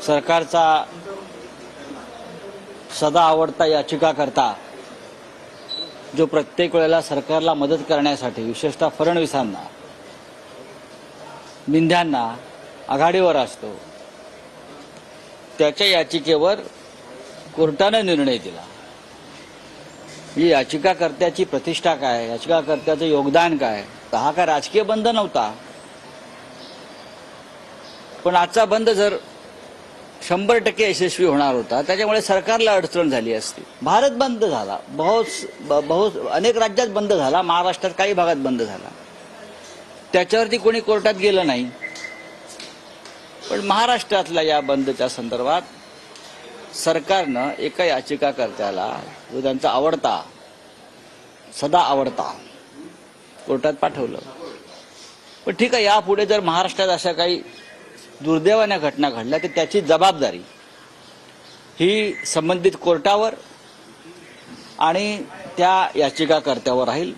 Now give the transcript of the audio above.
सरकारचा सदा आवडता याचिकाकर्ता जो प्रत्येक वेळेला सरकारला मदत करण्यासाठी विशेषतः फडणवीसांना मिंध्यांना आघाडीवर असतो, त्याच्या याचिकेवर कोर्टाने निर्णय दिला। ही याचिकाकर्त्याची प्रतिष्ठा काय, याचिकाकर्त्याचं योगदान काय? हा काय राजकीय बंद नव्हता, पण आजचा बंद जर 100% यशस्वी होणार होता, त्याच्यामुळे सरकारला अडचण झाली असती। भारत बंद झाला, अनेक राज्यात बंद झाला, महाराष्ट्रात काही भागात बंद झाला, त्याच्यावरती कोणी कोर्टात गेलं नाही। पण महाराष्ट्रातल्या या बंदच्या संदर्भात सरकारनं एका याचिकाकर्त्याला, जो त्यांचा आवडता सदा आवडता, कोर्टात पाठवलं। पण ठीक आहे, यापुढे जर महाराष्ट्रात अशा काही दुर्दैवाच्या घटना घडल्या तर त्याची जबाबदारी ही संबंधित कोर्टावर आणि त्या याचिकाकर्त्यावर राहील।